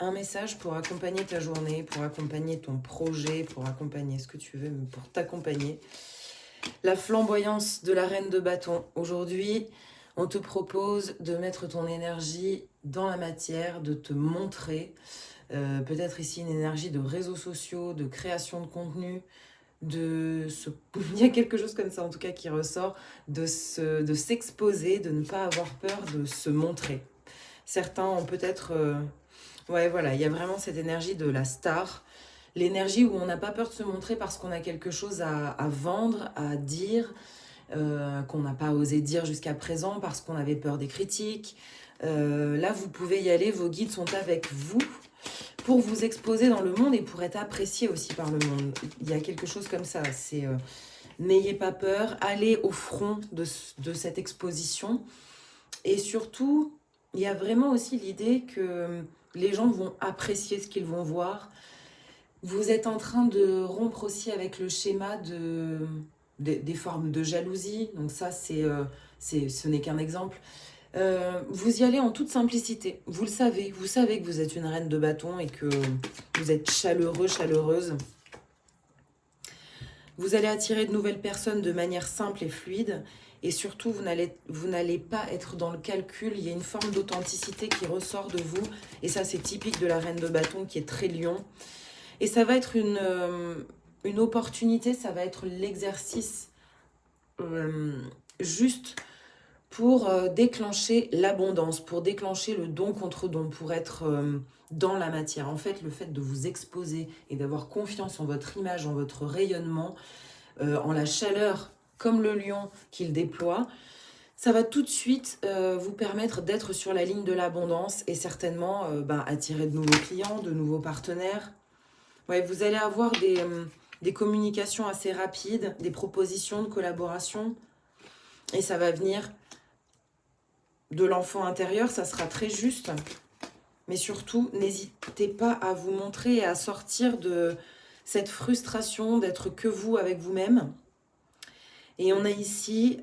un message pour accompagner ta journée, pour accompagner ton projet, pour accompagner ce que tu veux, mais pour t'accompagner. La flamboyance de la reine de bâton. Aujourd'hui, on te propose de mettre ton énergie dans la matière, de te montrer. Peut-être ici une énergie de réseaux sociaux, de création de contenu, il y a quelque chose comme ça en tout cas qui ressort, de s'exposer, de ne pas avoir peur de se montrer. Certains ont peut-être... ouais, voilà, il y a vraiment cette énergie de la star, l'énergie où on n'a pas peur de se montrer parce qu'on a quelque chose à vendre, à dire, qu'on n'a pas osé dire jusqu'à présent parce qu'on avait peur des critiques. Là, vous pouvez y aller, vos guides sont avec vous pour vous exposer dans le monde et pour être apprécié aussi par le monde. Il y a quelque chose comme ça, c'est n'ayez pas peur, allez au front de cette exposition. Et surtout, il y a vraiment aussi l'idée que les gens vont apprécier ce qu'ils vont voir. Vous êtes en train de rompre aussi avec le schéma des formes de jalousie. Donc ça, ce n'est qu'un exemple. Vous y allez en toute simplicité. Vous le savez. Vous savez que vous êtes une reine de bâton et que vous êtes chaleureux, chaleureuse. Vous allez attirer de nouvelles personnes de manière simple et fluide. Et surtout, vous n'allez pas être dans le calcul. Il y a une forme d'authenticité qui ressort de vous. Et ça, c'est typique de la reine de bâton qui est très lion. Et ça va être une opportunité, ça va être l'exercice juste pour déclencher l'abondance, pour déclencher le don contre don, pour être dans la matière. En fait, le fait de vous exposer et d'avoir confiance en votre image, en votre rayonnement, en la chaleur, comme le lion qu'il déploie, ça va tout de suite vous permettre d'être sur la ligne de l'abondance et certainement attirer de nouveaux clients, de nouveaux partenaires. Ouais, vous allez avoir des communications assez rapides, des propositions de collaboration et ça va venir de l'enfant intérieur, ça sera très juste. Mais surtout, n'hésitez pas à vous montrer et à sortir de cette frustration d'être que vous avec vous-même. Et on a ici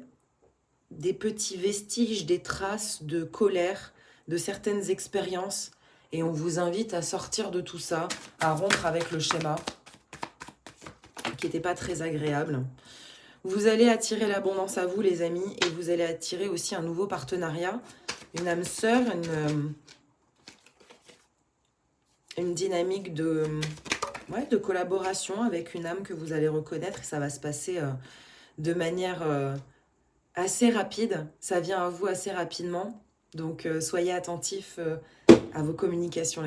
des petits vestiges, des traces de colère, de certaines expériences. Et on vous invite à sortir de tout ça, à rompre avec le schéma qui n'était pas très agréable. Vous allez attirer l'abondance à vous, les amis, et vous allez attirer aussi un nouveau partenariat, une âme sœur, une dynamique de collaboration avec une âme que vous allez reconnaître. Et ça va se passer de manière assez rapide. Ça vient à vous assez rapidement. Donc, soyez attentifs à vos communications.